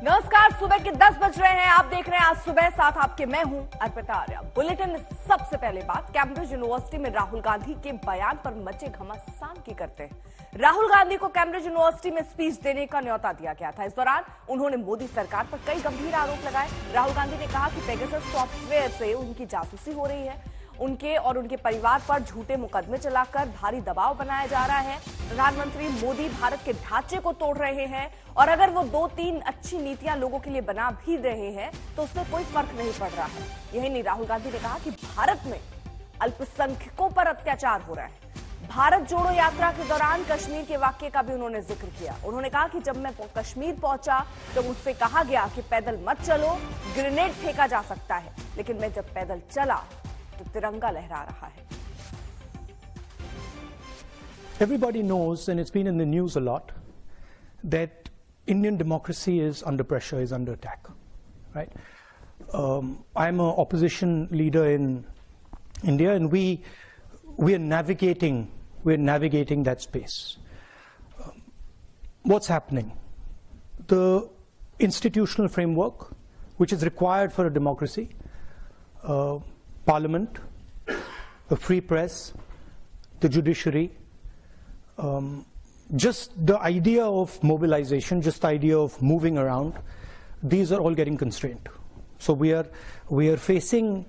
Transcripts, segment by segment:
नमस्कार, सुबह के 10 बज रहे हैं। आप देख रहे हैं आज सुबह, साथ आपके मैं हूं अर्पिता आर्या। बुलेटिन में सबसे पहले बात कैम्ब्रिज यूनिवर्सिटी में राहुल गांधी के बयान पर मचे घमासान की करते हैं। राहुल गांधी को कैम्ब्रिज यूनिवर्सिटी में स्पीच देने का न्योता दिया गया था। इस दौरान उन्होंने मोदी सरकार पर कई गंभीर आरोप लगाए। राहुल गांधी ने कहा कि पेगासस सॉफ्टवेयर से उनकी जासूसी हो रही है, उनके और उनके परिवार पर झूठे मुकदमे चलाकर भारी दबाव बनाया जा रहा है। प्रधानमंत्री मोदी भारत के ढांचे को तोड़ रहे हैं और अगर वो 2-3 अच्छी नीतियां लोगों के लिए बना भी रहे हैं तो उससे कोई फर्क नहीं पड़ रहा है। यही नहीं, राहुल गांधी ने कहा कि भारत में अल्पसंख्यकों पर अत्याचार हो रहा है। भारत जोड़ो यात्रा के दौरान कश्मीर के वाकये का भी उन्होंने जिक्र किया। उन्होंने कहा कि जब मैं कश्मीर पहुंचा तो मुझसे कहा गया कि पैदल मत चलो, ग्रेनेड फेंका जा सकता है, लेकिन मैं जब पैदल चला तो तिरंगा लहरा रहा है। Everybody knows, and it's been in the news a lot, that Indian democracy is under pressure, is under attack, right? I'm an opposition leader in India, and we're navigating that space. What's happening? The institutional framework, which is required for a democracy, Parliament, a free press, the judiciary, just the idea of mobilization, just the idea of moving around, these are all getting constrained. So we are facing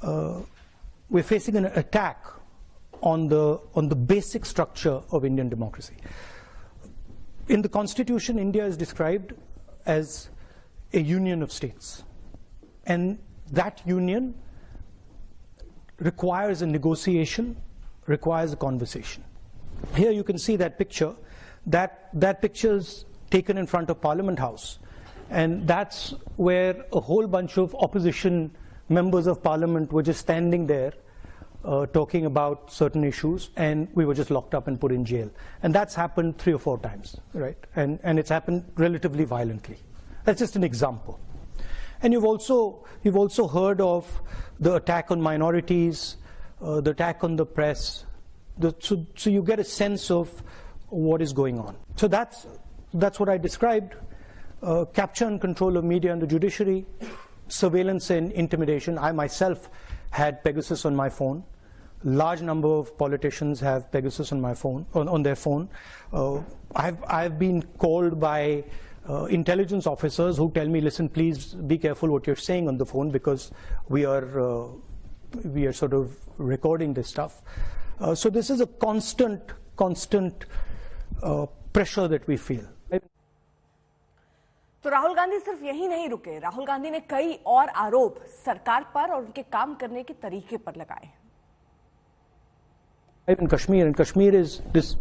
an attack on the basic structure of Indian democracy. In the Constitution, India is described as a union of states, and that union requires a negotiation, requires a conversation. Here you can see that picture. That picture is taken in front of Parliament House, and that's where a whole bunch of opposition members of Parliament were just standing there talking about certain issues, and we were just locked up and put in jail. And that's happened 3 or 4 times, right? And it's happened relatively violently. That's just an example. And you've also heard of the attack on minorities, the attack on the press. So you get a sense of what is going on. So that's what I described: capture and control of media and the judiciary, surveillance and intimidation. I myself had Pegasus on my phone. Large number of politicians have Pegasus on my phone, on their phone. I've been called by intelligence officers who tell me, listen, please be careful what you're saying on the phone, because we are sort of recording this stuff. So this is a constant pressure that we feel. तो राहुल गांधी सिर्फ यही नहीं रुके। राहुल गांधी ने कई और आरोप सरकार पर और उनके काम करने के तरीके पर लगाए। In Kashmir, and Kashmir is this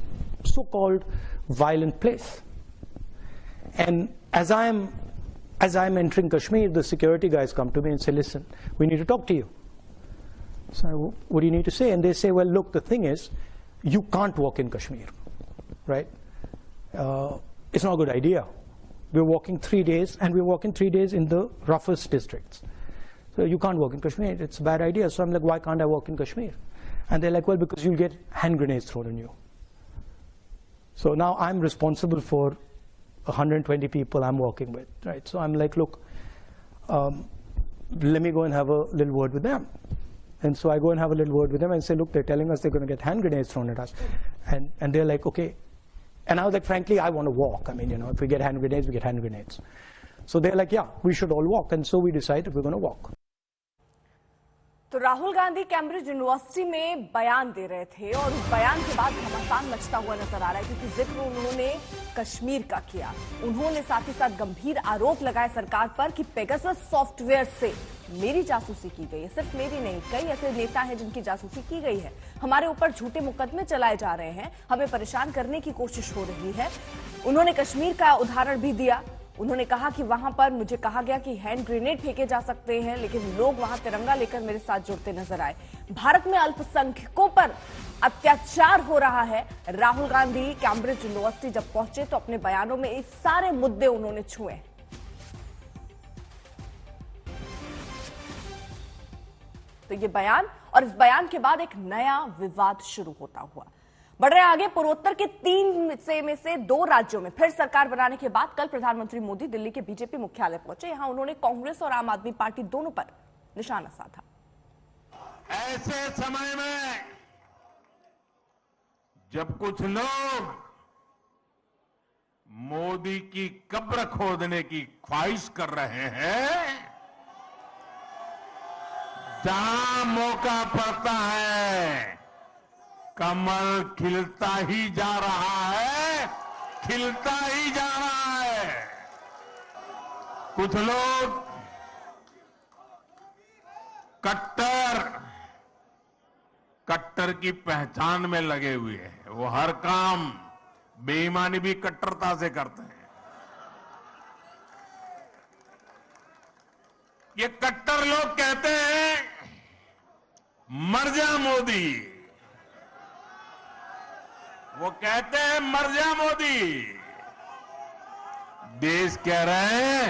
so-called violent place. And as I'm entering Kashmir, the security guys come to me and say, listen, we need to talk to you. So what do you need to say? And they say, well, look, the thing is, you can't walk in Kashmir, right? It's not a good idea. We're walking 3 days, and we're walking 3 days in the roughest districts. So you can't walk in Kashmir. It's a bad idea. So I'm like, why can't I walk in Kashmir? And they're like, well, because you'll get hand grenades thrown on you. So now I'm responsible for 120 people I'm working with, right? So I'm like, look, let me go and have a little word with them. And so I go and have a little word with them and say, look, they're telling us they're going to get hand grenades thrown at us. And they're like, okay. And I was like, frankly, I want to walk. I mean, if we get hand grenades, we get hand grenades. So they're like, yeah, we should all walk. And so we decided we're going to walk. तो Rahul Gandhi Cambridge university में बयान दे रहे थे और उस बयान के बाद घमासान मचता हुआ नजर आ रहा है, क्योंकि जिक्र उन्होंने कश्मीर का किया। उन्होंने साथ ही साथ गंभीर आरोप लगाए सरकार पर कि पेगासस सॉफ्टवेयर से मेरी जासूसी की गई है। सिर्फ मेरी नहीं, कई ऐसे नेता हैं जिनकी जासूसी की गई है। हमारे ऊपर झूठे मुकदमे चलाए जा रहे हैं, हमें परेशान करने की कोशिश हो रही है। उन्होंने कश्मीर का उदाहरण भी दिया। उन्होंने कहा कि वहां पर मुझे कहा गया कि हैंड ग्रेनेड फेंके जा सकते हैं, लेकिन लोग वहां तिरंगा लेकर मेरे साथ जुड़ते नजर आए। भारत में अल्पसंख्यकों पर अत्याचार हो रहा है। राहुल गांधी कैम्ब्रिज यूनिवर्सिटी जब पहुंचे तो अपने बयानों में इस सारे मुद्दे उन्होंने छुए। तो ये बयान और इस बयान के बाद एक नया विवाद शुरू होता हुआ। बढ़ रहे आगे, पूर्वोत्तर के 3 में से 2 राज्यों में फिर सरकार बनाने के बाद कल प्रधानमंत्री मोदी दिल्ली के बीजेपी मुख्यालय पहुंचे। यहां उन्होंने कांग्रेस और आम आदमी पार्टी दोनों पर निशाना साधा। ऐसे समय में जब कुछ लोग मोदी की कब्र खोदने की ख्वाहिश कर रहे हैं, जहां मौका पड़ता है कमल खिलता ही जा रहा है, खिलता ही जा रहा है। कुछ लोग कट्टर की पहचान में लगे हुए हैं। वो हर काम बेईमानी भी कट्टरता से करते हैं। ये कट्टर लोग कहते हैं मर जा मोदी, वो कहते हैं मर जा मोदी। देश कह रहे हैं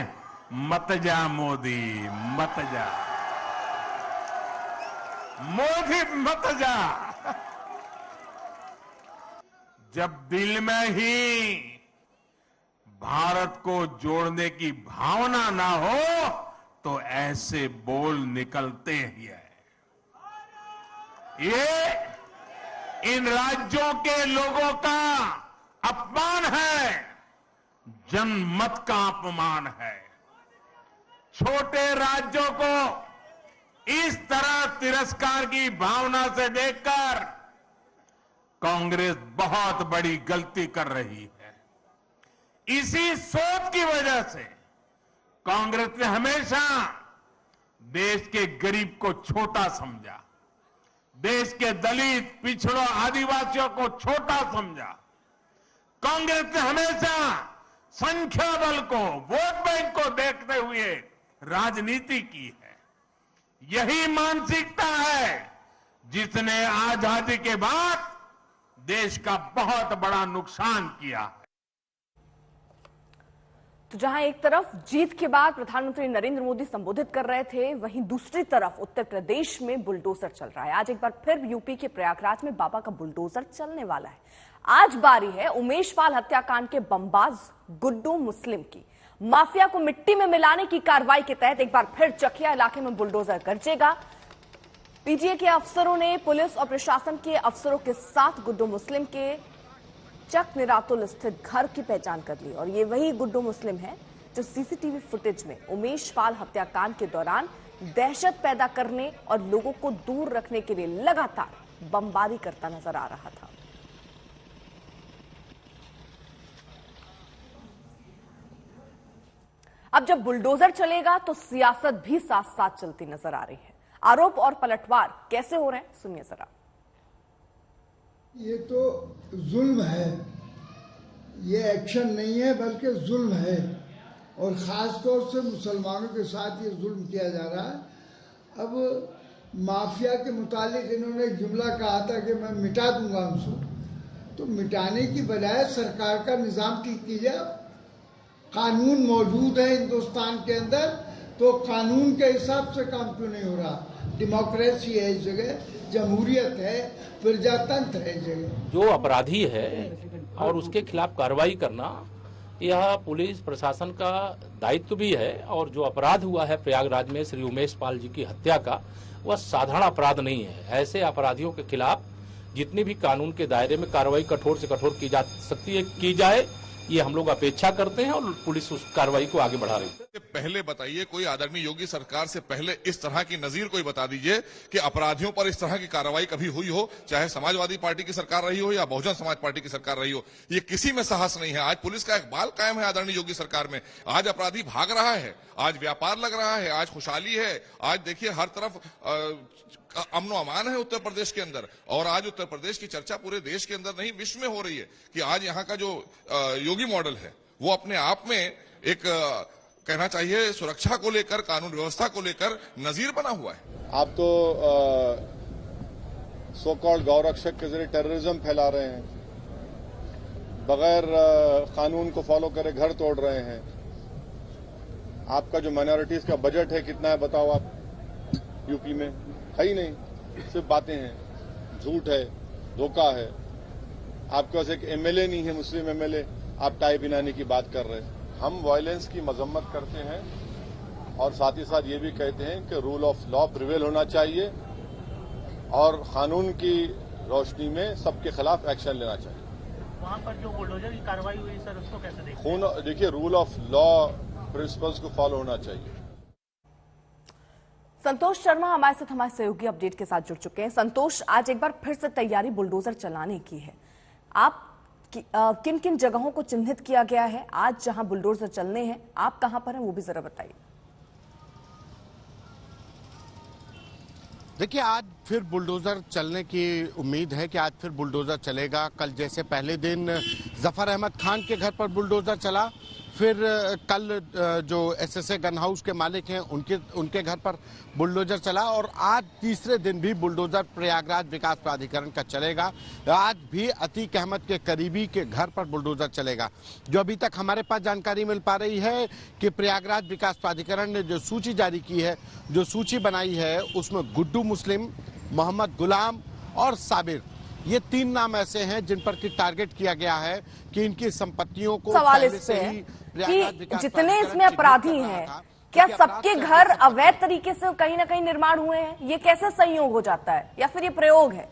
मत जा मोदी, मत जा मोदी, मत जा। जब दिल में ही भारत को जोड़ने की भावना ना हो तो ऐसे बोल निकलते ही है। ये इन राज्यों के लोगों का अपमान है, जनमत का अपमान है। छोटे राज्यों को इस तरह तिरस्कार की भावना से देखकर कांग्रेस बहुत बड़ी गलती कर रही है। इसी सोच की वजह से कांग्रेस ने हमेशा देश के गरीब को छोटा समझा, देश के दलित, पिछड़ों, आदिवासियों को छोटा समझा। कांग्रेस ने हमेशा संख्या बल को, वोट बैंक को देखते हुए राजनीति की है। यही मानसिकता है जिसने आजादी के बाद देश का बहुत बड़ा नुकसान किया है। तो जहां एक तरफ जीत के बाद प्रधानमंत्री नरेंद्र मोदी संबोधित कर रहे थे, वहीं दूसरी तरफ उत्तर प्रदेश में बुलडोजर चल रहा है। आज एक बार फिर यूपी के प्रयागराज में बाबा का बुलडोजर चलने वाला है। आज बारी है उमेश पाल हत्याकांड के बमबाज गुड्डू मुस्लिम की। माफिया को मिट्टी में मिलाने की कार्रवाई के तहत एक बार फिर चकिया इलाके में बुलडोजर गरजेगा। पीजीए के अफसरों ने पुलिस और प्रशासन के अफसरों के साथ गुड्डू मुस्लिम के चक निरातुल स्थित घर की पहचान कर ली और ये वही गुड्डू मुस्लिम है जो सीसीटीवी फुटेज में उमेश पाल हत्याकांड के दौरान दहशत पैदा करने और लोगों को दूर रखने के लिए लगातार बमबारी करता नजर आ रहा था। अब जब बुलडोजर चलेगा तो सियासत भी साथ साथ चलती नजर आ रही है। आरोप और पलटवार कैसे हो रहे हैं, सुनिए जरा। ये तो जुल्म है, ये एक्शन नहीं है बल्कि जुल्म है और ख़ास तौर से मुसलमानों के साथ ये जुल्म किया जा रहा है। अब माफिया के मुतालिक इन्होंने एक जुमला कहा था कि मैं मिटा दूंगा उनको, तो मिटाने की बजाय सरकार का निज़ाम ठीक कीजिए। कानून मौजूद है हिंदुस्तान के अंदर, तो कानून के हिसाब से काम क्यों नहीं हो रहा। डेमोक्रेसी है इस जगह, जमहूरियत है, प्रजातंत्र है इस जगह। जो अपराधी है और उसके खिलाफ कार्रवाई करना, यह पुलिस प्रशासन का दायित्व भी है। और जो अपराध हुआ है प्रयागराज में श्री उमेश पाल जी की हत्या का, वह साधारण अपराध नहीं है। ऐसे अपराधियों के खिलाफ जितनी भी कानून के दायरे में कार्रवाई कठोर से कठोर की जा सकती है, की जाए, ये हम लोग अपेक्षा करते हैं और पुलिस उस कार्रवाई को आगे बढ़ा रही है। पहले बताइए, कोई आदरणीय योगी सरकार से पहले इस तरह की नजीर कोई बता दीजिए कि अपराधियों पर इस तरह की कार्रवाई कभी हुई हो, चाहे समाजवादी पार्टी की सरकार रही हो या बहुजन समाज पार्टी की सरकार रही हो। ये किसी में साहस नहीं है। आज पुलिस का एक बाल कायम है आदरणीय योगी सरकार में। आज अपराधी भाग रहा है, आज व्यापार लग रहा है, आज खुशहाली है। आज देखिए हर तरफ अमनो अमान है उत्तर प्रदेश के अंदर। और आज उत्तर प्रदेश की चर्चा पूरे देश के अंदर नहीं विश्व में हो रही है कि आज यहाँ का जो योगी मॉडल है वो अपने आप में एक कहना चाहिए सुरक्षा को लेकर, कानून व्यवस्था को लेकर नजीर बना हुआ है। आप तो सो कॉल्ड गौरक्षक के जरिए टेररिज्म फैला रहे हैं, बगैर कानून को फॉलो करे घर तोड़ रहे हैं। आपका जो माइनॉरिटीज का बजट है कितना है बताओ आप, यूपी में है ही नहीं, सिर्फ बातें हैं, झूठ है, धोखा है। आपके पास एक एमएलए नहीं है, मुस्लिम एमएलए, आप टाई पहनाने की बात कर रहे हैं। हम वायलेंस की मजम्मत करते हैं और साथ ही साथ ये भी कहते हैं कि रूल ऑफ लॉ प्रिवेल होना चाहिए और कानून की रोशनी में सबके खिलाफ एक्शन लेना चाहिए। वहाँ पर जो बुलडोजर की कार्रवाई हुई सर, उसको कैसे देखते? देखिए, रूल ऑफ लॉ प्रिंसिपल्स को फॉलो होना चाहिए। संतोष शर्मा हमारे साथ हमारे सहयोगी अपडेट के साथ जुड़ चुके हैं। संतोष, आज एक बार फिर से तैयारी बुलडोजर चलाने की है। आप किन किन जगहों को चिन्हित किया गया है आज जहां बुलडोजर चलने हैं? आप कहां पर हैं वो भी जरा बताइए। देखिए, आज फिर बुलडोजर चलने की उम्मीद है कि आज फिर बुलडोजर चलेगा। कल जैसे पहले दिन जफर अहमद खान के घर पर बुलडोजर चला, फिर कल जो एसएसए गन हाउस के मालिक हैं उनके घर पर बुलडोजर चला और आज तीसरे दिन भी बुलडोजर प्रयागराज विकास प्राधिकरण का चलेगा। आज भी अतीक अहमद के करीबी के घर पर बुलडोजर चलेगा। जो अभी तक हमारे पास जानकारी मिल पा रही है कि प्रयागराज विकास प्राधिकरण ने जो सूची जारी की है, जो सूची बनाई है, उसमें गुड्डू मुस्लिम, मोहम्मद गुलाम और साबिर, ये 3 नाम ऐसे हैं जिन पर की टारगेट किया गया है कि इनकी संपत्तियों को सवाल इस पे है कि जितने इसमें अपराधी हैं, क्या सबके घर अवैध तरीके से कहीं ना कहीं निर्माण हुए हैं? ये कैसे संयोग हो जाता है या फिर ये प्रयोग है?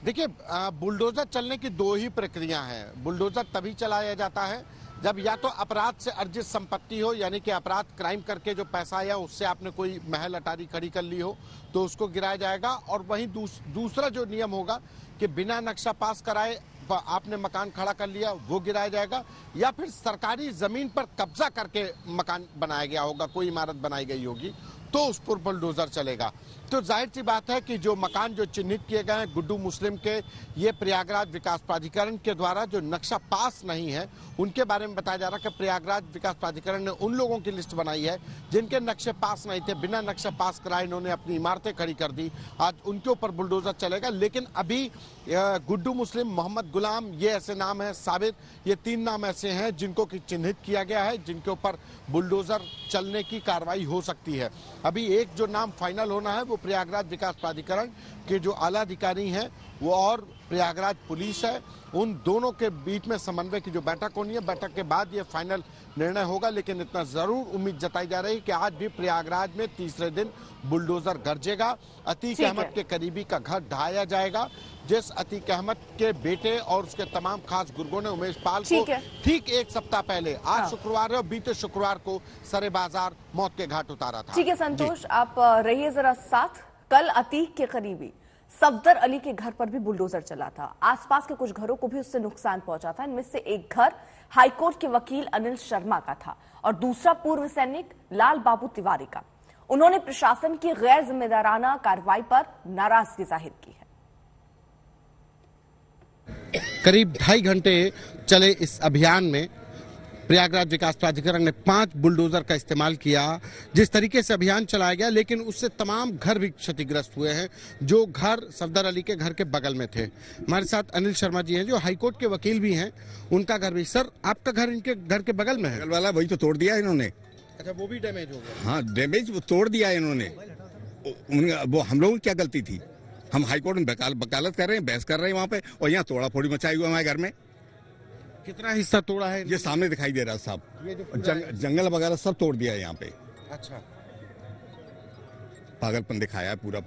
देखिए, बुलडोजर चलने की 2 ही प्रक्रिया हैं। बुलडोजर तभी चलाया जाता है जब या तो अपराध से अर्जित संपत्ति हो, यानी कि अपराध क्राइम करके जो पैसा आया उससे आपने कोई महल अटारी खड़ी कर ली हो तो उसको गिराया जाएगा, और वहीं दूसरा जो नियम होगा कि बिना नक्शा पास कराए आपने मकान खड़ा कर लिया, वो गिराया जाएगा, या फिर सरकारी जमीन पर कब्जा करके मकान बनाया गया होगा, कोई इमारत बनाई गई होगी तो उस पर बुलडोजर चलेगा। तो जाहिर सी बात है कि जो मकान जो चिन्हित किए गए हैं गुड्डू मुस्लिम के, ये प्रयागराज विकास प्राधिकरण के द्वारा जो नक्शा पास नहीं है उनके बारे में बताया जा रहा है कि प्रयागराज विकास प्राधिकरण ने उन लोगों की लिस्ट बनाई है जिनके नक्शे पास नहीं थे, बिना नक्शा पास कराए इन्होंने अपनी इमारतें खड़ी कर दी। आज उनके ऊपर बुलडोजर चलेगा। लेकिन अभी गुड्डू मुस्लिम, मोहम्मद गुलाम, ये ऐसे नाम है, साबिर, ये 3 नाम ऐसे हैं जिनको की चिन्हित किया गया है, जिनके ऊपर बुलडोजर चलने की कार्रवाई हो सकती है। अभी एक जो नाम फाइनल होना है वो प्रयागराज विकास प्राधिकरण के जो आला अधिकारी हैं वो और प्रयागराज पुलिस है, उन दोनों के बीच में समन्वय की जो बैठक होनी है, बैठक के बाद ये फाइनल निर्णय होगा। लेकिन इतना जरूर उम्मीद जताई जा रही है कि आज भी प्रयागराज में तीसरे दिन बुलडोजर गरजेगा। अतीक अहमद के करीबी का घर ढहाया जाएगा, जिस अतीक अहमद के बेटे और उसके तमाम खास गुर्गों ने उमेश पाल को ठीक 1 सप्ताह पहले, आज शुक्रवार है और बीते शुक्रवार को सरे बाजार मौत के घाट उतारा था। ठीक है संतोष, आप रहिए जरा साथ। कल अतीक के करीबी सफदर अली के घर पर भी बुलडोजर चला था। आसपास के कुछ घरों को भी उससे नुकसान पहुंचा था। इनमें से एक घर हाईकोर्ट के वकील अनिल शर्मा का था और दूसरा पूर्व सैनिक लाल बाबू तिवारी का। उन्होंने प्रशासन की गैर जिम्मेदाराना कार्रवाई पर नाराजगी जाहिर की है। करीब 2.5 घंटे चले इस अभियान में प्रयागराज विकास प्राधिकरण ने 5 बुलडोजर का इस्तेमाल किया। जिस तरीके से अभियान चलाया गया, लेकिन उससे तमाम घर भी क्षतिग्रस्त हुए हैं जो घर सफदर अली के घर के बगल में थे। हमारे साथ अनिल शर्मा जी हैं जो हाईकोर्ट के वकील भी हैं, उनका घर भी। सर, आपका घर इनके घर के बगल में है? बगल वाला वही तो तोड़ दिया इन्होंने। अच्छा, वो भी डैमेज हो गया? हाँ, डैमेज वो तोड़ दिया इन्होंने। वो हम लोगों की क्या गलती थी? हम हाईकोर्ट में वकालत कर रहे हैं, बहस कर रहे हैं वहाँ पे, और यहाँ तोड़ा फोड़ी मचाई हुआ हमारे घर में। कितना हिस्सा तोड़ा है? ये सामने दिखाई दे रहा है साहब, जंगल वगैरह सब तोड़ दिया है यहाँ पे। अच्छा, पागलपन दिखाया है पूरा।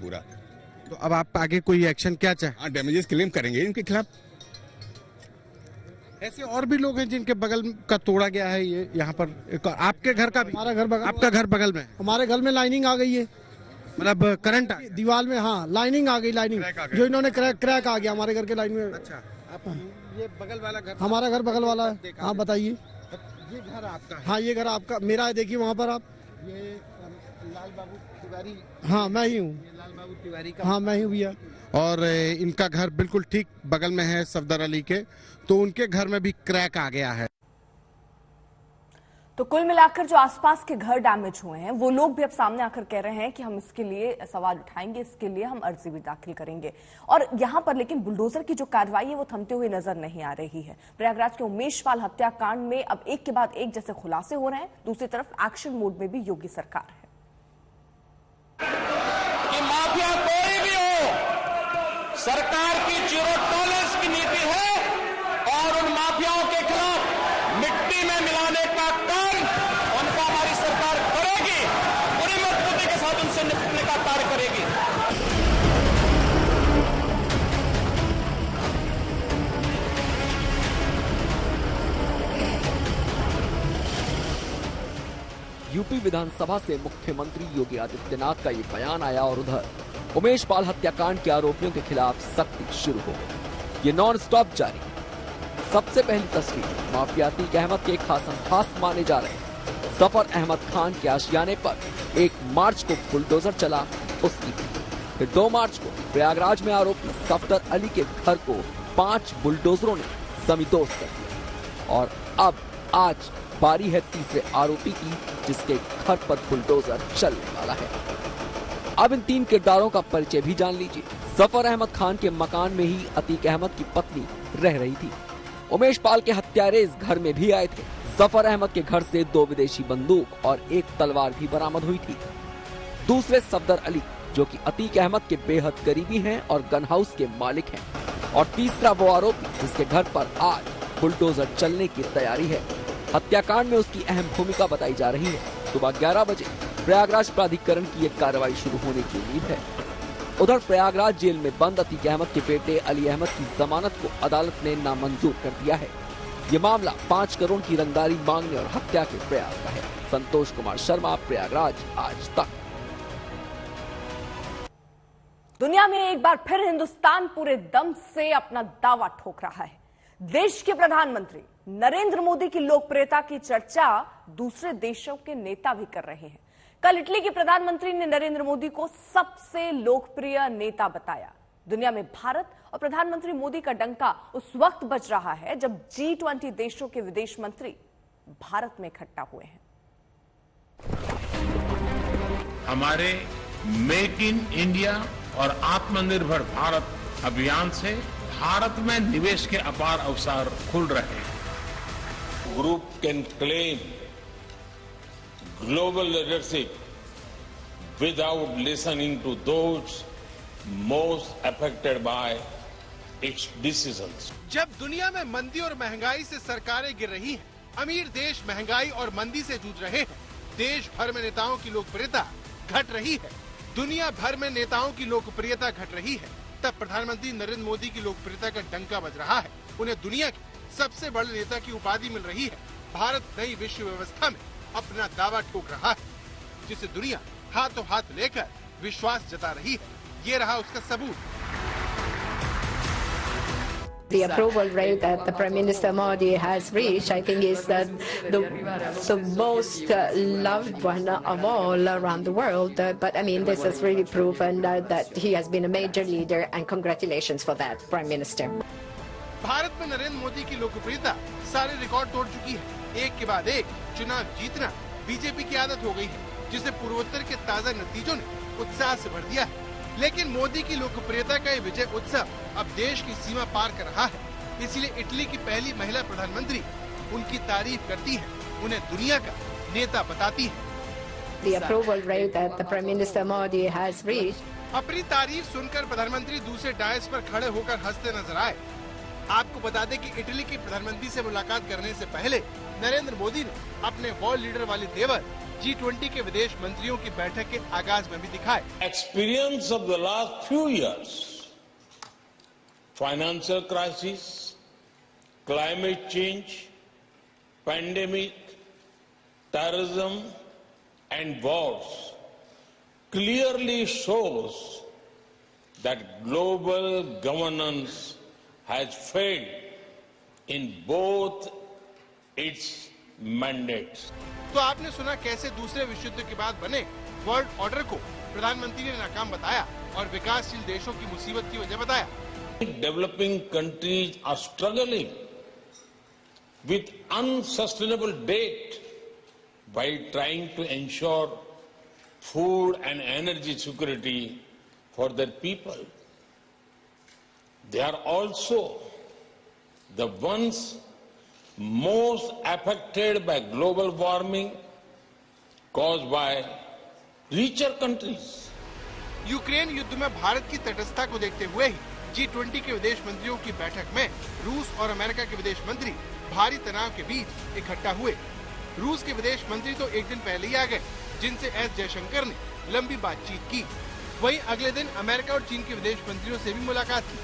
तो अब आप आगे कोई एक्शन क्या चाहें? हाँ, डैमेजेस क्लेम करेंगे इनके खिलाफ। ऐसे और भी लोग हैं जिनके बगल का तोड़ा गया है। ये यहाँ पर आपके घर का भी? हमारा घर बगल, आपका घर बगल में? हमारे घर में लाइनिंग आ गई है, मतलब करंट दीवार में। हाँ, लाइनिंग आ गई, लाइनिंग जो इन्होंने क्रैक आ गया हमारे घर के लाइन में। अच्छा, ये बगल वाला घर? हमारा घर बगल वाला है। हाँ, बताइए। ये घर आपका है? हाँ, ये घर आपका, मेरा है। देखिए वहाँ पर आप, ये लाल बाबू तिवारी? हाँ, मैं ही हूँ। लाल बाबू तिवारी का? हाँ, मैं ही भैया। और इनका घर बिल्कुल ठीक बगल में है सफदर अली के, तो उनके घर में भी क्रैक आ गया है। तो कुल मिलाकर जो आसपास के घर डैमेज हुए हैं वो लोग भी अब सामने आकर कह रहे हैं कि हम इसके लिए सवाल उठाएंगे, इसके लिए हम अर्जी भी दाखिल करेंगे। और यहां पर लेकिन बुलडोजर की जो कार्रवाई है वो थमते हुए नजर नहीं आ रही है। प्रयागराज के उमेश पाल हत्याकांड में अब एक के बाद एक जैसे खुलासे हो रहे हैं, दूसरी तरफ एक्शन मोड में भी योगी सरकार है। कि माफिया कोई भी हो, सरकार की जीरो टॉलरेंस की नीति है और उन माफियाओं के खिलाफ मिट्टी में मिलाने का काम उनको हमारी सरकार करेगी, पूरी मजबूती के साथ उनसे निपटने का कार्य करेगी। यूपी विधानसभा से मुख्यमंत्री योगी आदित्यनाथ का ये बयान आया और उधर उमेश पाल हत्याकांड के आरोपियों के खिलाफ सख्ती शुरू हो गई। ये नॉन स्टॉप जारी। सबसे पहली तस्वीर माफिया अतीक अहमद के खास माने जा रहे सफर अहमद खान के आशियाने पर 1 मार्च को बुलडोजर चला, उसकी फिर 2 मार्च को प्रयागराज में आरोपी सफदर अली के घर को 5 बुलडोजरों ने जमींदोज कर दिया और अब आज बारी है तीसरे आरोपी की, जिसके घर पर बुलडोजर चलने वाला है। अब इन 3 किरदारों का परिचय भी जान लीजिए। सफर अहमद खान के मकान में ही अतीक अहमद की पत्नी रह रही थी। उमेश पाल के हत्यारे इस घर में भी आए थे। सफर अहमद के घर से 2 विदेशी बंदूक और 1 तलवार भी बरामद हुई थी। दूसरे सफदर अली, जो कि अतीक अहमद के बेहद करीबी हैं और गन हाउस के मालिक हैं, और तीसरा वो आरोपी जिसके घर पर आज बुलडोजर चलने की तैयारी है। हत्याकांड में उसकी अहम भूमिका बताई जा रही है। सुबह 11 बजे प्रयागराज प्राधिकरण की एक कार्रवाई शुरू होने की उम्मीद है। उधर प्रयागराज जेल में बंद अतीक अहमद के बेटे अली अहमद की जमानत को अदालत ने नामंजूर कर दिया है। ये मामला 5 करोड़ की रंगदारी मांगने और हत्या के प्रयास का है। संतोष कुमार शर्मा, प्रयागराज, आज तक। दुनिया में एक बार फिर हिंदुस्तान पूरे दम से अपना दावा ठोक रहा है। देश के प्रधानमंत्री नरेंद्र मोदी की लोकप्रियता की चर्चा दूसरे देशों के नेता भी कर रहे हैं। कल इटली के प्रधानमंत्री ने नरेंद्र मोदी को सबसे लोकप्रिय नेता बताया। दुनिया में भारत और प्रधानमंत्री मोदी का डंका उस वक्त बज रहा है जब G20 देशों के विदेश मंत्री भारत में इकट्ठा हुए हैं। हमारे मेक इन इंडिया और आत्मनिर्भर भारत अभियान से भारत में निवेश के अपार अवसर खुल रहे हैं। Group can claim global leadership without listening to those most affected by its decisions. जब दुनिया में मंदी और महंगाई से सरकारें गिर रही हैं, अमीर देश महंगाई और मंदी से जूझ रहे हैं, देश भर में नेताओं की लोकप्रियता घट रही है, दुनिया भर में नेताओं की लोकप्रियता घट रही है, तब प्रधानमंत्री नरेंद्र मोदी की लोकप्रियता का डंका बज रहा है। उन्हें दुनिया की सबसे बड़े नेता की उपाधि मिल रही है। भारत नई विश्व व्यवस्था में अपना दावा ठोक रहा है, जिसे दुनिया हाथों हाथ लेकर विश्वास जता रही है। ये रहा उसका सबूत। The approval rate that the Prime Minister Modi has reached, I think, is the most loved one of all around the world. But I mean, this has really proven that he has been a major leader, and congratulations for that, Prime Minister. Bharat में नरेंद्र मोदी की लोकप्रियता सारे record तोड़ चुकी है। एक के बाद एक चुनाव जीतना बीजेपी की आदत हो गई है, जिसे पूर्वोत्तर के ताजा नतीजों ने उत्साह से भर दिया है। लेकिन मोदी की लोकप्रियता का ये विजय उत्सव अब देश की सीमा पार कर रहा है। इसीलिए इटली की पहली महिला प्रधानमंत्री उनकी तारीफ करती है, उन्हें दुनिया का नेता बताती है। The approval rate that the Prime Minister Modi has reached. अपनी तारीफ सुनकर प्रधानमंत्री दूसरे डायस पर खड़े होकर हंसते नजर आए। आपको बता दें कि इटली के प्रधानमंत्री से मुलाकात करने से पहले नरेंद्र मोदी ने अपने वर्ल्ड लीडर वाले तेवर G20 के विदेश मंत्रियों की बैठक के आगाज में भी दिखाए। Experience of the last few years, financial crisis, climate change, pandemic, terrorism and wars clearly shows that global governance has failed in both its mandates. तो आपने सुना कैसे दूसरे विश्व युद्ध के बाद बने वर्ल्ड ऑर्डर को प्रधानमंत्री ने नाकाम बताया और विकासशील देशों की मुसीबत की वजह बताया। Developing countries are struggling with unsustainable debt while trying to ensure food and energy security for their people. They are also the ones most affected by global warming caused by richer countries. Ukraine युद्ध में भारत की तटस्थता को देखते हुए ही G20 के विदेश मंत्रियों की बैठक में रूस और अमेरिका के विदेश मंत्री भारी तनाव के बीच इकट्ठा हुए। रूस के विदेश मंत्री तो एक दिन पहले ही आ गए, जिनसे एस जयशंकर ने लंबी बातचीत की। वहीं अगले दिन अमेरिका और चीन के विदेश मंत्रियों से भी मुलाकात की।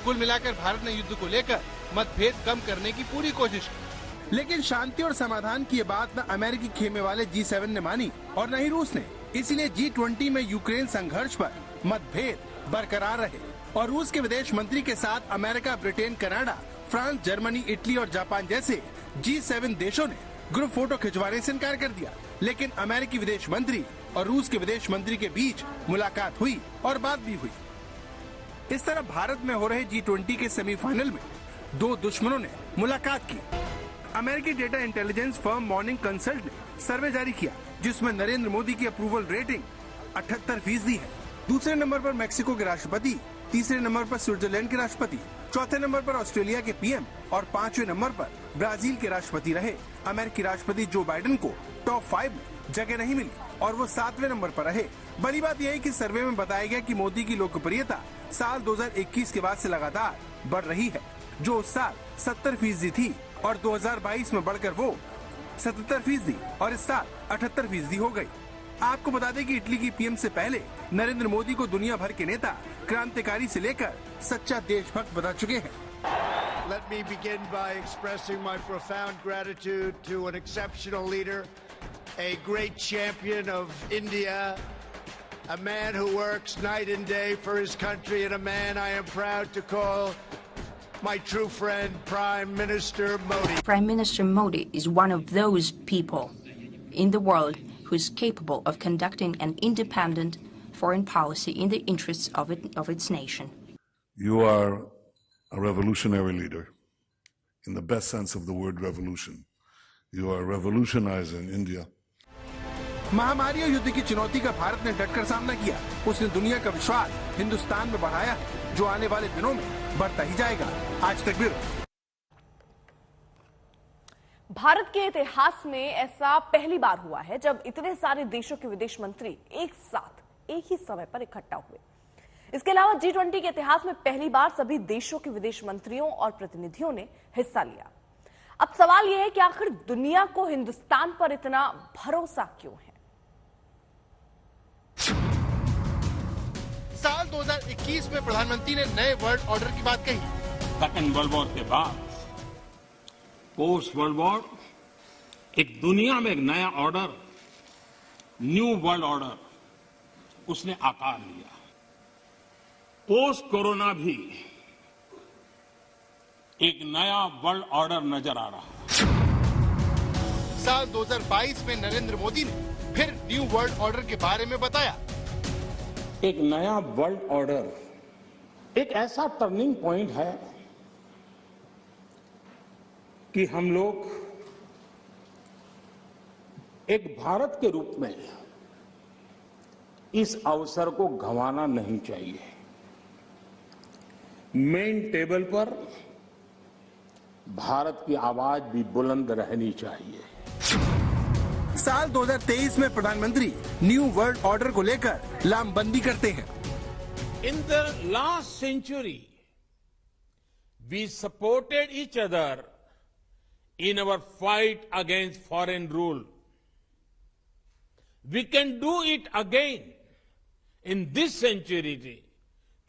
कुल मिलाकर भारत ने युद्ध को लेकर मतभेद कम करने की पूरी कोशिश की, लेकिन शांति और समाधान की ये बात न अमेरिकी खेमे वाले G7 ने मानी और न ही रूस ने। इसीलिए G20 में यूक्रेन संघर्ष पर मतभेद बरकरार रहे और रूस के विदेश मंत्री के साथ America, Britain, Canada, France, Germany, Italy और जापान जैसे G7 देशों ने ग्रुप फोटो खिंचवाने से इनकार कर दिया। लेकिन अमेरिकी विदेश मंत्री और रूस के विदेश मंत्री के बीच मुलाकात हुई और बात भी हुई। इस तरह भारत में हो रहे G20 के सेमीफाइनल में दो दुश्मनों ने मुलाकात की। अमेरिकी data intelligence firm morning consult ने सर्वे जारी किया, जिसमें नरेंद्र मोदी की अप्रूवल रेटिंग 78% है। दूसरे नंबर पर मैक्सिको के राष्ट्रपति, तीसरे नंबर पर स्विट्जरलैंड के राष्ट्रपति, चौथे नंबर पर ऑस्ट्रेलिया के पीएम और पांचवें नंबर पर ब्राजील के राष्ट्रपति रहे। अमेरिकी राष्ट्रपति जो बाइडेन को टॉप 5 में जगह नहीं मिली और वो 7वें नंबर पर रहे। बड़ी बात यह है कि सर्वे में बताया गया कि मोदी की लोकप्रियता साल 2021 के बाद से लगातार बढ़ रही है, जो उस साल 70% थी और 2022 में बढ़कर वो 77% और इस साल 78% हो गई। आपको बता दें कि इटली की पीएम से पहले नरेंद्र मोदी को दुनिया भर के नेता क्रांतिकारी से लेकर सच्चा देशभक्त बता चुके हैं। Let me begin by expressing my profound gratitude to an exceptional leader, a great champion of India, a man who works night and day for his country, and a man I am proud to call my true friend, Prime Minister Modi. Prime Minister Modi is one of those people in the world who is capable of conducting an independent foreign policy in the interests of its nation. You are a revolutionary leader, in the best sense of the word revolution. You are revolutionizing India. महामारी और युद्ध की चुनौती का भारत ने डटकर सामना किया। उसने दुनिया का विश्वास हिंदुस्तान में बढ़ाया है, जो आने वाले दिनों में बढ़ता ही जाएगा। आज तक ब्यूरो। भारत के इतिहास में ऐसा पहली बार हुआ है जब इतने सारे देशों के विदेश मंत्री एक साथ एक ही समय पर इकट्ठा हुए। इसके अलावा G20 के इतिहास में पहली बार सभी देशों के विदेश मंत्रियों और प्रतिनिधियों ने हिस्सा लिया। अब सवाल यह है कि आखिर दुनिया को हिंदुस्तान पर इतना भरोसा क्यों है? साल 2021 में प्रधानमंत्री ने नए वर्ल्ड ऑर्डर की बात कही। सेकेंड वर्ल्ड वॉर के बाद पोस्ट वर्ल्ड वॉर एक दुनिया में एक नया ऑर्डर, न्यू वर्ल्ड ऑर्डर उसने आकार लिया। पोस्ट कोरोना भी एक नया वर्ल्ड ऑर्डर नजर आ रहा है। साल 2022 में नरेंद्र मोदी ने फिर न्यू वर्ल्ड ऑर्डर के बारे में बताया। एक नया वर्ल्ड ऑर्डर एक ऐसा टर्निंग पॉइंट है कि हम लोग एक भारत के रूप में इस अवसर को गंवाना नहीं चाहिए। मेन टेबल पर भारत की आवाज भी बुलंद रहनी चाहिए। साल 2023 में प्रधानमंत्री न्यू वर्ल्ड ऑर्डर को लेकर लामबंदी करते हैं। In the last century we supported each other in our fight against foreign rule. We can do it again in this century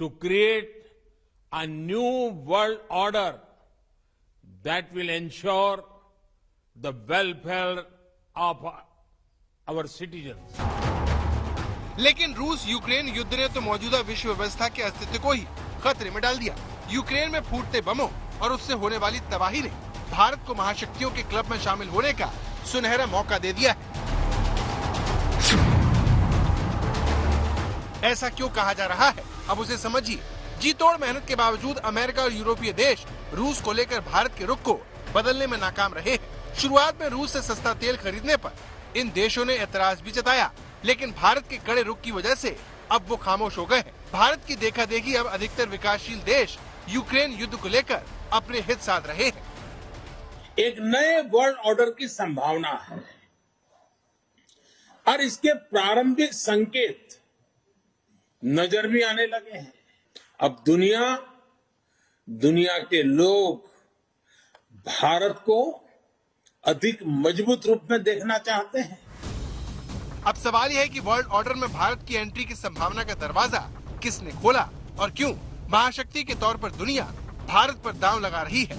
to create a new world order that will ensure the welfare of our citizens. लेकिन रूस Ukraine युद्ध ने तो मौजूदा विश्व व्यवस्था के अस्तित्व को ही खतरे में डाल दिया। यूक्रेन में फूटते बमों और उससे होने वाली तबाही ने भारत को महाशक्तियों के क्लब में शामिल होने का सुनहरा मौका दे दिया है। ऐसा क्यों कहा जा रहा है, अब उसे समझिए। जी तोड़ मेहनत के बावजूद अमेरिका और यूरोपीय देश रूस को लेकर भारत के रुख को बदलने में नाकाम रहे हैं। शुरुआत में रूस से सस्ता तेल खरीदने पर इन देशों ने एतराज भी जताया, लेकिन भारत के कड़े रुख की वजह से अब वो खामोश हो गए हैं। भारत की देखा देखी अब अधिकतर विकासशील देश यूक्रेन युद्ध को लेकर अपने हित साध रहे हैं। एक नए वर्ल्ड ऑर्डर की संभावना है और इसके प्रारंभिक संकेत नजर भी आने लगे हैं। अब दुनिया दुनिया के लोग भारत को अधिक मजबूत रूप में देखना चाहते हैं। अब सवाल यह है कि वर्ल्ड ऑर्डर में भारत की एंट्री की संभावना का दरवाजा किसने खोला और क्यों महाशक्ति के तौर पर दुनिया भारत पर दांव लगा रही है।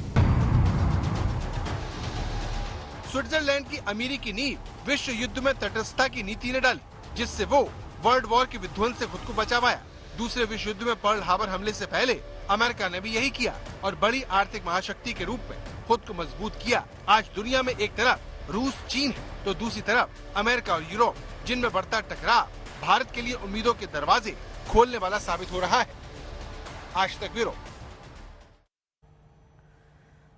स्विट्जरलैंड की अमीरी की नींव विश्व युद्ध में तटस्थता की नीति ने डाली, जिससे वो वर्ल्ड वॉर के विध्वंस से खुद को बचा पाया। दूसरे विश्व युद्ध में पर्ल हार्बर हमले से पहले अमेरिका ने भी यही किया और बड़ी आर्थिक महाशक्ति के रूप में खुद को मजबूत किया। आज दुनिया में एक तरफ रूस चीन है तो दूसरी तरफ अमेरिका और यूरोप, जिनमें बढ़ता टकराव भारत के लिए उम्मीदों के दरवाजे खोलने वाला साबित हो रहा है। आज तक ब्यूरो।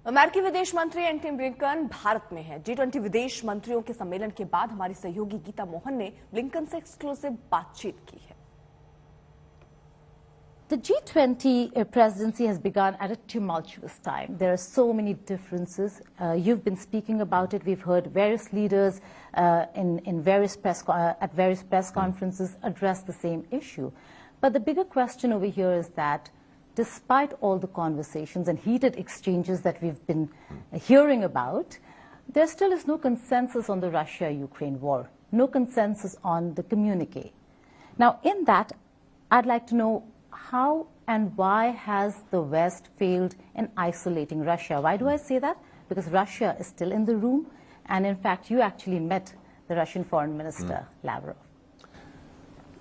अमेरिकी विदेश मंत्री एंटनी ब्लिंकन भारत में हैं। G20 विदेश मंत्रियों के सम्मेलन के बाद हमारी सहयोगी गीता मोहन ने ब्लिंकन से एक्सक्लूसिव बातचीत की है। The G20 presidency has begun at a tumultuous time. There are so many differences. You've been speaking about it. We've heard various leaders at various press conferences address the same issue. But the bigger question over here is that despite all the conversations and heated exchanges that we've been hearing about, there still is no consensus on the Russia-Ukraine war, no consensus on the communique. Now, in that, I'd like to know how and why has the West failed in isolating Russia? Why do I say that? Because Russia is still in the room, and in fact, you actually met the Russian Foreign Minister, Lavrov.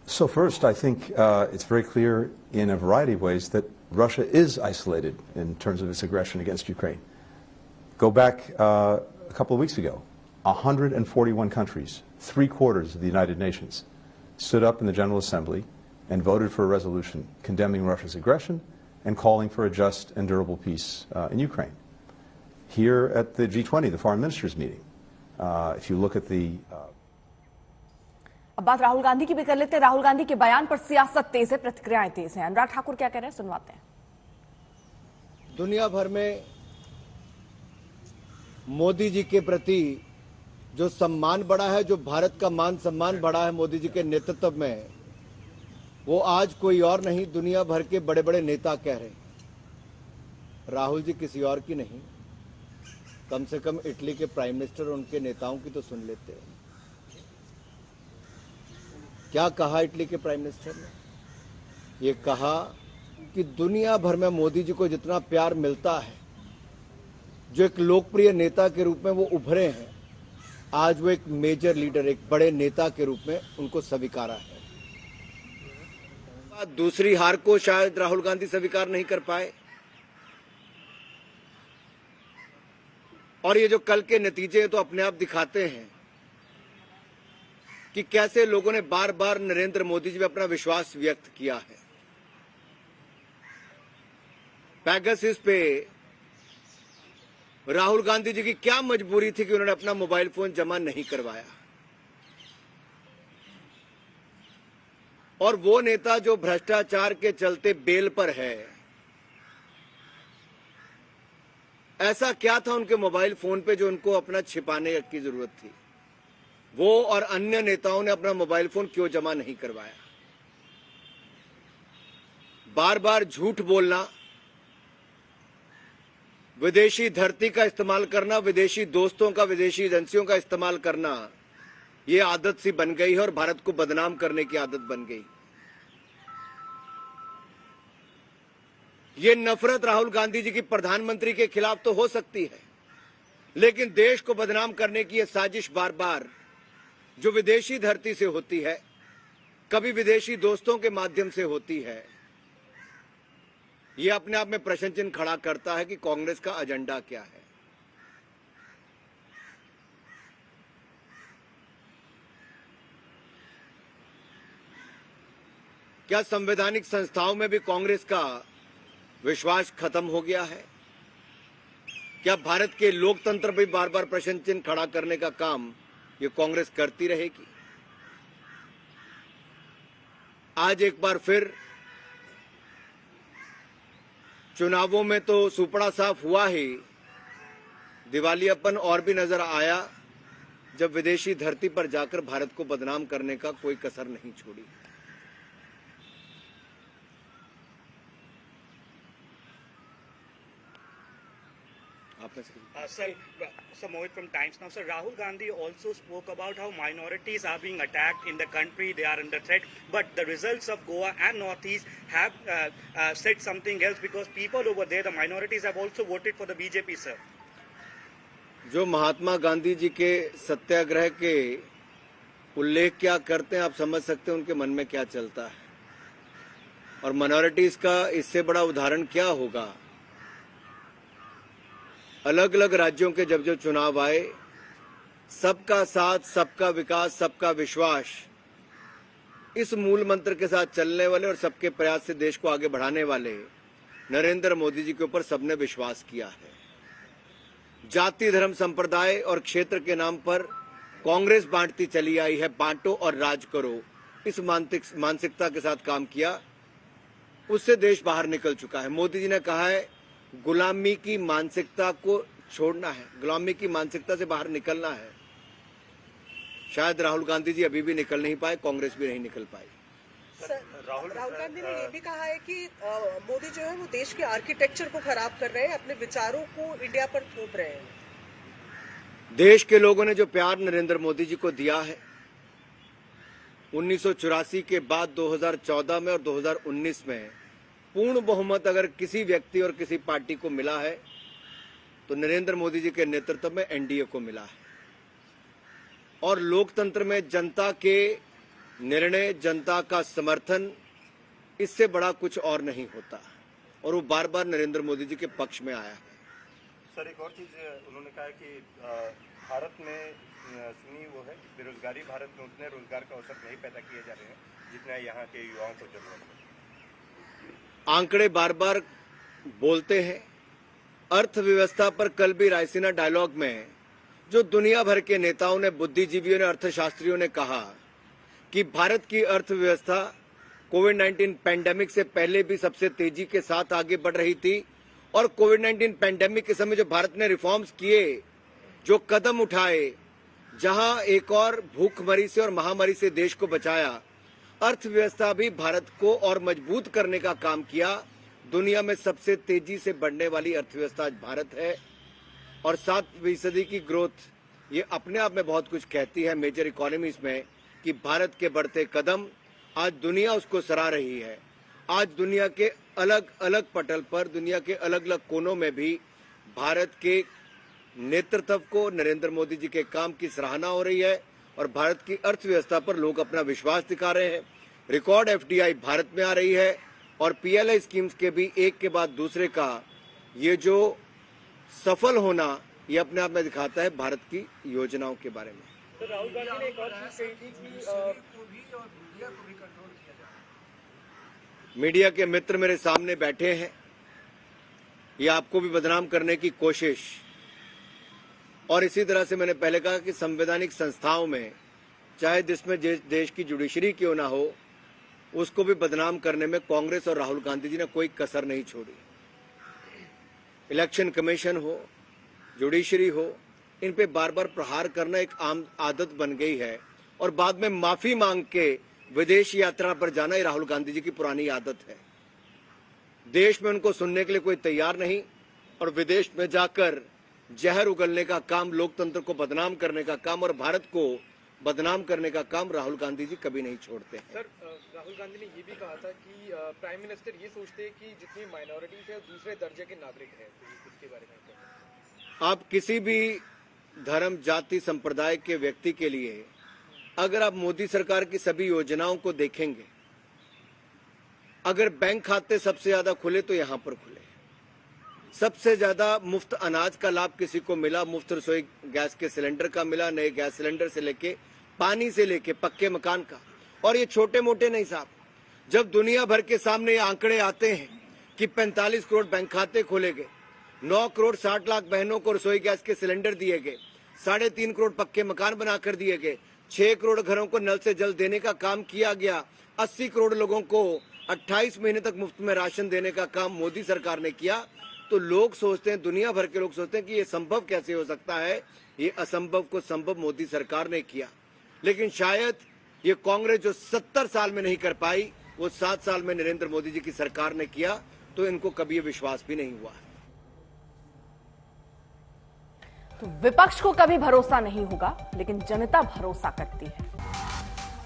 So first, I think it's very clear in a variety of ways that Russia is isolated in terms of its aggression against Ukraine. Go back a couple of weeks ago, 141 countries, 3/4 of the United Nations, stood up in the General Assembly and voted for a resolution condemning Russia's aggression and calling for a just and durable peace in Ukraine. Here at the G20, the foreign ministers meeting, if you look at the अब बात राहुल गांधी की भी कर लेते हैं। राहुल गांधी के बयान पर सियासत तेज है, प्रतिक्रियाएं तेज हैं। अनुराग ठाकुर क्या कह रहे हैं, सुनवाते हैं। दुनिया भर में मोदी जी के प्रति जो सम्मान बढ़ा है, जो भारत का मान सम्मान बढ़ा है मोदी जी के नेतृत्व में, वो आज कोई और नहीं, दुनिया भर के बड़े बड़े नेता कह रहे हैं। राहुल जी किसी और की नहीं, कम से कम इटली के प्राइम मिनिस्टर और उनके नेताओं की तो सुन लेते हैं। क्या कहा इटली के प्राइम मिनिस्टर ने? ये कहा कि दुनिया भर में मोदी जी को जितना प्यार मिलता है, जो एक लोकप्रिय नेता के रूप में वो उभरे हैं, आज वो एक मेजर लीडर, एक बड़े नेता के रूप में उनको स्वीकारा है। दूसरी हार को शायद राहुल गांधी स्वीकार नहीं कर पाए, और ये जो कल के नतीजे तो अपने आप दिखाते हैं कि कैसे लोगों ने बार बार नरेंद्र मोदी जी में अपना विश्वास व्यक्त किया है। पैगासस पे राहुल गांधी जी की क्या मजबूरी थी कि उन्होंने अपना मोबाइल फोन जमा नहीं करवाया, और वो नेता जो भ्रष्टाचार के चलते बेल पर है, ऐसा क्या था उनके मोबाइल फोन पे जो उनको अपना छिपाने की जरूरत थी? वो और अन्य नेताओं ने अपना मोबाइल फोन क्यों जमा नहीं करवाया? बार बार झूठ बोलना, विदेशी धरती का इस्तेमाल करना, विदेशी दोस्तों का, विदेशी एजेंसियों का इस्तेमाल करना, ये आदत सी बन गई है और भारत को बदनाम करने की आदत बन गई। ये नफरत राहुल गांधी जी की प्रधानमंत्री के खिलाफ तो हो सकती है, लेकिन देश को बदनाम करने की ये साजिश बार बार जो विदेशी धरती से होती है, कभी विदेशी दोस्तों के माध्यम से होती है, ये अपने आप में प्रश्न चिन्ह खड़ा करता है कि कांग्रेस का एजेंडा क्या है। क्या संवैधानिक संस्थाओं में भी कांग्रेस का विश्वास खत्म हो गया है? क्या भारत के लोकतंत्र पर बार बार प्रश्न चिन्ह खड़ा करने का काम ये कांग्रेस करती रहेगी? आज एक बार फिर चुनावों में तो सुपड़ा साफ हुआ ही, दिवालियापन और भी नजर आया जब विदेशी धरती पर जाकर भारत को बदनाम करने का कोई कसर नहीं छोड़ी। Sir, Mohit from Times Now. Sir, Rahul Gandhi also spoke about how minorities are being attacked in the country, they are under threat, but the results of Goa and Northeast have said something else because people over there, the minorities have also voted for the BJP, sir. जो महात्मा गांधी जी के सत्याग्रह के उल्लेख क्या करते हैं, आप समझ सकते हैं उनके मन में क्या चलता है। और माइनॉरिटीज का इससे बड़ा उदाहरण क्या होगा। अलग अलग राज्यों के जब चुनाव आए, सबका साथ, सबका विकास, सबका विश्वास, इस मूल मंत्र के साथ चलने वाले और सबके प्रयास से देश को आगे बढ़ाने वाले नरेंद्र मोदी जी के ऊपर सबने विश्वास किया है। जाति, धर्म, संप्रदाय और क्षेत्र के नाम पर कांग्रेस बांटती चली आई है, बांटो और राज करो, इस मानसिकता के साथ काम किया, उससे देश बाहर निकल चुका है। मोदी जी ने कहा है गुलामी की मानसिकता को छोड़ना है, गुलामी की मानसिकता से बाहर निकलना है। शायद राहुल गांधी जी अभी भी निकल नहीं पाए, कांग्रेस भी नहीं निकल पाई। राहुल गांधी ने ये भी कहा है कि मोदी जो है वो देश के आर्किटेक्चर को खराब कर रहे हैं, अपने विचारों को इंडिया पर थोप रहे हैं। देश के लोगों ने जो प्यार नरेंद्र मोदी जी को दिया है, 1984 के बाद 2014 में और 2019 में पूर्ण बहुमत अगर किसी व्यक्ति और किसी पार्टी को मिला है तो नरेंद्र मोदी जी के नेतृत्व में एनडीए को मिला है। और लोकतंत्र में जनता के निर्णय, जनता का समर्थन, इससे बड़ा कुछ और नहीं होता, और वो बार बार नरेंद्र मोदी जी के पक्ष में आया है। सर, एक और चीज उन्होंने कहा कि भारत में सुनी वो है कि बेरोजगारी, भारत में उतने रोजगार का अवसर नहीं पैदा किए जा रहे हैं जितना यहाँ के युवाओं को जरूरत है। आंकड़े बार बार बोलते हैं। अर्थव्यवस्था पर कल भी रायसीना डायलॉग में जो दुनिया भर के नेताओं ने, बुद्धिजीवियों ने, अर्थशास्त्रियों ने कहा कि भारत की अर्थव्यवस्था कोविड-19 पैंडेमिक से पहले भी सबसे तेजी के साथ आगे बढ़ रही थी, और कोविड-19 पैंडेमिक के समय जो भारत ने रिफॉर्म्स किए, जो कदम उठाए, जहां एक और भूखमरी से और महामारी से देश को बचाया, अर्थव्यवस्था भी भारत को और मजबूत करने का काम किया। दुनिया में सबसे तेजी से बढ़ने वाली अर्थव्यवस्था आज भारत है, और 7% की ग्रोथ ये अपने आप में बहुत कुछ कहती है मेजर इकोनॉमीज में, कि भारत के बढ़ते कदम आज दुनिया उसको सराह रही है। आज दुनिया के अलग अलग पटल पर, दुनिया के अलग अलग कोनों में भी भारत के नेतृत्व को, नरेंद्र मोदी जी के काम की सराहना हो रही है, और भारत की अर्थव्यवस्था पर लोग अपना विश्वास दिखा रहे हैं। रिकॉर्ड एफडीआई भारत में आ रही है, और पीएलआई स्कीम्स के भी एक के बाद दूसरे का ये जो सफल होना, ये अपने आप में दिखाता है भारत की योजनाओं के बारे में। तो राहुल गांधी ने एक और चीज कही थी कि मीडिया के मित्र मेरे सामने बैठे हैं, ये आपको भी बदनाम करने की कोशिश, और इसी तरह से मैंने पहले कहा कि संवैधानिक संस्थाओं में, चाहे जिसमें देश की जुडिशरी क्यों ना हो, उसको भी बदनाम करने में कांग्रेस और राहुल गांधी जी ने कोई कसर नहीं छोड़ी। इलेक्शन कमीशन हो, जुडिशरी हो, इन पे बार बार प्रहार करना एक आम आदत बन गई है, और बाद में माफी मांग के विदेश यात्रा पर जाना ही राहुल गांधी जी की पुरानी आदत है। देश में उनको सुनने के लिए कोई तैयार नहीं, और विदेश में जाकर जहर उगलने का काम, लोकतंत्र को बदनाम करने का काम और भारत को बदनाम करने का काम राहुल गांधी जी कभी नहीं छोड़ते हैं। सर, राहुल गांधी ने ये भी कहा था कि प्राइम मिनिस्टर ये सोचते हैं कि जितनी माइनॉरिटीज है दूसरे दर्जे के नागरिक हैं, तो इसके बारे में आप किसी भी धर्म, जाति, संप्रदाय के व्यक्ति के लिए अगर आप मोदी सरकार की सभी योजनाओं को देखेंगे, अगर बैंक खाते सबसे ज्यादा खुले तो यहां पर खुले, सबसे ज्यादा मुफ्त अनाज का लाभ किसी को मिला, मुफ्त रसोई गैस के सिलेंडर का मिला, नए गैस सिलेंडर से लेके, पानी से लेके, पक्के मकान का। और ये छोटे मोटे नहीं साहब, जब दुनिया भर के सामने ये आंकड़े आते हैं कि 45 करोड़ बैंक खाते खोले गए, 9 करोड़ 60 लाख बहनों को रसोई गैस के सिलेंडर दिए गए, 3.5 करोड़ पक्के मकान बनाकर दिए गए, 6 करोड़ घरों को नल से जल देने का काम किया गया, 80 करोड़ लोगों को 28 महीने तक मुफ्त में राशन देने का काम मोदी सरकार ने किया, तो लोग सोचते हैं, दुनिया भर के लोग सोचते हैं कि ये संभव कैसे हो सकता है। ये असंभव को संभव मोदी सरकार ने किया। लेकिन शायद ये कांग्रेस जो 70 साल में नहीं कर पाई, वो 7 साल में नरेंद्र मोदी जी की सरकार ने किया, तो इनको कभी ये विश्वास भी नहीं हुआ। तो विपक्ष को कभी भरोसा नहीं होगा, लेकिन जनता भरोसा करती है।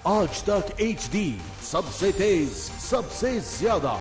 आज तक HD सबसे तेज, सबसे ज्यादा।